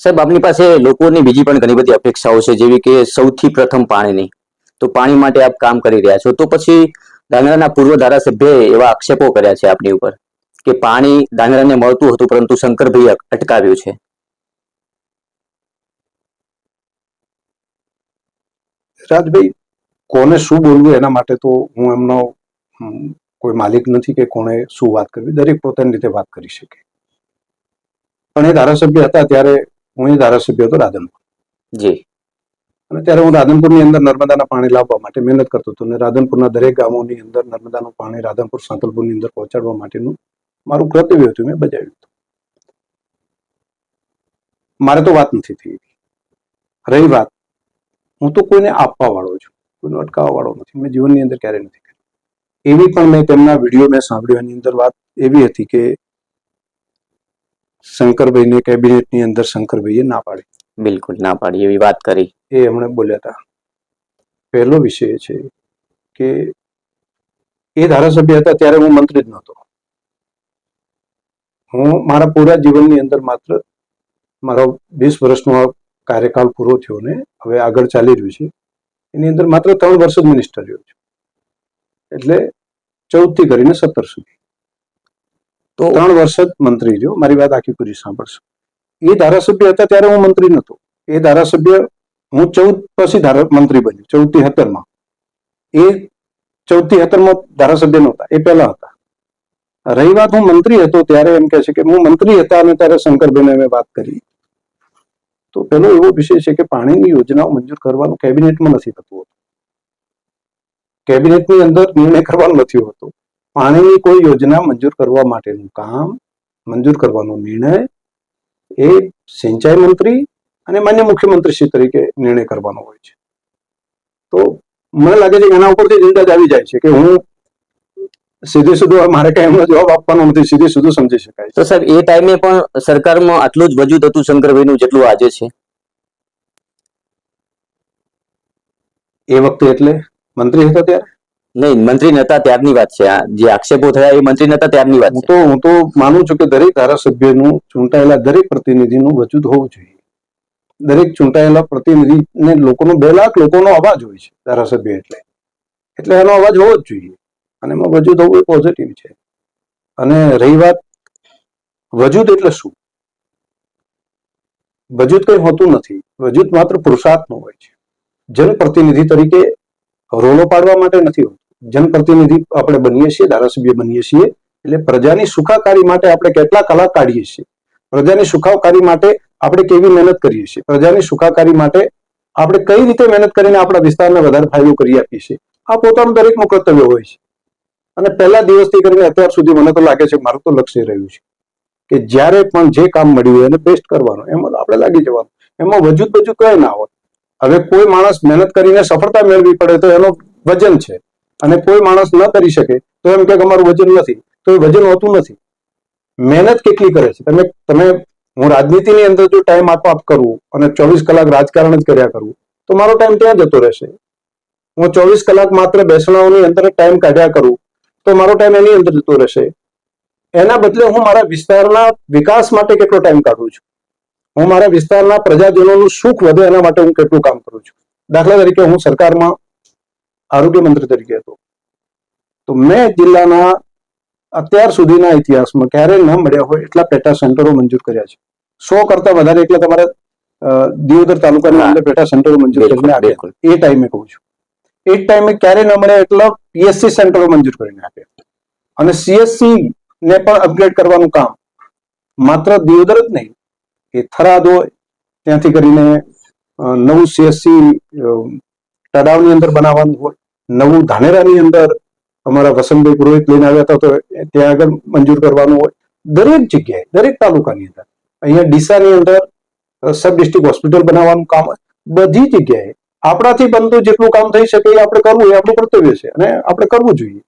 સાહેબ, આપની પાસે લોકોની બીજી પણ ઘણી બધી અપેક્ષાઓ છે, જેવી કે સૌથી પ્રથમ પાણીની. તો પાણી માટે આપ કામ કરી રહ્યા છો, તો પછી ધાંગધ્રાના પૂર્વ ધારાસભ્યએ એવા આક્ષેપો કર્યા છે આપની ઉપર કે પાણી ધાંગધ્રાને મળતું હતું, પરંતુ શંકરભાઈએ અટકાવ્યું છે. રાજભાઈ, કોને શું બોલવું એના માટે તો હું એમનો કોઈ માલિક નથી કે કોને શું વાત કરવી. દરેક પોતાની રીતે વાત કરી શકે. પણ એ ધારાસભ્ય હતા ત્યારે હું એ ધારાસભ્ય હતો રાધનપુર. જી. અને ત્યારે હું રાધનપુરની અંદર નર્મદાના પાણી લાવવા માટે મહેનત કરતો હતો અને રાધનપુરના દરેક ગામોની અંદર નર્મદાનું પાણી રાધનપુર સાંતલપુરની અંદર પહોંચાડવા માટેનું મારું કર્તવ્ય હતું, મેં બજાવ્યું હતું. મારે તો વાત નથી થઈ. રહી વાત, હું તો કોઈને આપવા વાળો છું, કોઈને અટકાવવા વાળો નથી. મેં જીવનની અંદર ક્યારેય નથી કરી. એવી પણ મેં તેમના વિડીયો મેં સાંભળ્યો, એની અંદર વાત એવી હતી કે શંકરભાઈને કેબિનેટની અંદર શંકરભાઈએ ના પાડી. બિલકુલ ના પાડી એવી વાત કરી. એ હમણાં બોલ્યા હતા. પહેલો વિષય એ છે કે એ ધારાસભ્ય હતા ત્યારે હું મંત્રી જ નહોતો. હું મારા પૂરા જીવનની અંદર માત્ર મારો 20 વર્ષનો કાર્યકાળ પૂરો થયો ને હવે આગળ ચાલી રહ્યું છે, એની અંદર માત્ર 3 વર્ષ જ મિનિસ્ટર રહ્યો છું. એટલે 14 થી કરીને 17 સુધી તો 3 વર્ષ જ મંત્રી રહ્યો. મારી વાત આખી પૂરી સાંભળશો. એ ધારાસભ્ય હતા ત્યારે હું મંત્રી નહોતો. એ ધારાસભ્ય હું 14 પછી મંત્રી બન્યો, 14 થી 17 માં. એ 14 થી 17 માં ધારાસભ્ય નહોતા, એ પહેલા હતા. રહી વાત, હું મંત્રી હતો ત્યારે એમ કે છે કે હું મંત્રી હતા અને ત્યારે શંકરભાઈને અમે વાત કરી. તો પેલો એવો વિષય છે કે પાણીની યોજનાઓ મંજૂર કરવાનું કેબિનેટમાં નથી થતું. કેબિનેટની અંદર નિર્ણય કરવાનો નથી હોતો. પાણીની કોઈ યોજના મંજૂર કરવા માટેનું કામ, મંજૂર કરવાનો નિર્ણય એ સિંચાઈ મંત્રી અને માન્ય મુખ્યમંત્રી તરીકે નિર્ણય કરવાનો હોય છે. તો મને લાગે છે કે એના ઉપરથી જ અંદાજ આવી જાય છે કે હું સીધે સીધું મારે કઈ એમનો જવાબ આપવાનો નથી, સીધે સીધું સમજી શકાય. તો સાહેબ, એ ટાઈમે પણ સરકારમાં આટલું જ વજૂદ હતું શંકરભાઈનું જેટલું આજે છે? એ વખતે એટલે મંત્રી હતા ત્યારે? નહીં, મંત્રી નતા ત્યારની વાત છે. જે આક્ષેપો થયા એ મંત્રી નતા ત્યારની વાત છે. હું તો માનું છું કે દરેક ધારાસભ્યનું, ચૂંટાયેલા દરેક પ્રતિનિધિનું વજૂદ હોવું જોઈએ. દરેક ચૂંટાયેલા પ્રતિનિધિને લોકોનો 2 લાખ લોકોનો અવાજ હોય છે ધારાસભ્ય એટલે એનો અવાજ હોવો જ જોઈએ અને એમાં વજૂદ હોવું એ પોઝિટિવ છે. અને રહી વાત, વજૂદ એટલે શું? વજૂદ કંઈ હોતું નથી. વજૂદ માત્ર પુરુષાર્થનો હોય છે. જનપ્રતિનિધિ તરીકે રોલો પાડવા માટે નથી હોતું. જનપ્રતિનિધિ આપણે બનીએ છીએ, ધારાસભ્ય બનીએ છીએ એટલે પ્રજાની સુખાકારી માટે આપણે કેટલા કલાક કાઢીએ છીએ, પ્રજાની સુખાકારી માટે આપણે કેવી મહેનત કરીએ છીએ, પ્રજાની સુખાકારી માટે આપણે કઈ રીતે મહેનત કરીને આપણા વિસ્તારને વધારે ફાયદો કરી આપીએ છીએ, આ પોતાનું દરેકનું કર્તવ્ય હોય છે. અને પહેલા દિવસથી કરીને અત્યાર સુધી મને તો લાગે છે, મારું તો લક્ષ્ય રહ્યું છે કે જ્યારે પણ જે કામ મળ્યું હોય એને બેસ્ટ કરવાનું, એમાં આપણે લાગી જવાનું. એમાં વજૂદ કઈ ના હોય. હવે કોઈ માણસ મહેનત કરીને સફળતા મેળવી પડે તો એનો વજન છે, અને કોઈ માણસ ન કરી શકે તો એમ કે અમારું વજન નથી. તો એ વજન હોતું નથી. મહેનત કેટલી કરે છે. તમે હું રાજનીતિની અંદર જો ટાઈમ આપ કરું અને 24 કલાક રાજકારણ જ કર્યા કરું તો મારો ટાઈમ ત્યાં જતો રહેશે. હું 24 કલાક માત્ર બેસણાઓની અંદર ટાઈમ કાઢ્યા કરું તો મારો ટાઈમ એની અંદર જતો રહેશે. એના બદલે હું મારા વિસ્તારના વિકાસ માટે કેટલો ટાઈમ કાઢું છું, હું મારા વિસ્તારના પ્રજાજનોનું સુખ વધે એના માટે હું કેટલું કામ કરું છું. દાખલા તરીકે હું સરકારમાં આરોગ્ય મંત્રી તરીકે હતો તો મેં જિલ્લાના અત્યાર સુધીના ઇતિહાસમાં ક્યારેય ન મળ્યા હોય એટલા પેટા સેન્ટરો મંજૂર કર્યા છે. 100 કરતા વધારે એટલે તમારે દિયોદર તાલુકાની અંદર પેટા સેન્ટરો મંજૂર કરીને આપ્યા. એ ટાઈમે કહું છું. એ ટાઈમે ક્યારે ન મળ્યા એટલા પીએસસી સેન્ટરો મંજૂર કરીને આપ્યા. અને સીએસસી ને પણ અપગ્રેડ કરવાનું કામ માત્ર દિયોદર જ નહીં, એ થરાદ હોય ત્યાંથી કરીને નવું સીએસસી તળાવની અંદર બનાવવાનું હોય, નવું ધાનેરાની અંદર અમારા વસંતભાઈ પુરોહિત લઈને આવ્યા હતા તો ત્યાં આગળ મંજૂર કરવાનું હોય. દરેક જગ્યાએ, દરેક તાલુકાની અંદર, અહીંયા ડીસાની અંદર સબ ડિસ્ટ્રિક્ટ હોસ્પિટલ બનાવવાનું કામ હોય. બધી જગ્યાએ આપણાથી બનતું જેટલું કામ થઈ શકે એ આપણે કરવું, એ આપણું કર્તવ્ય છે અને આપણે કરવું જોઈએ.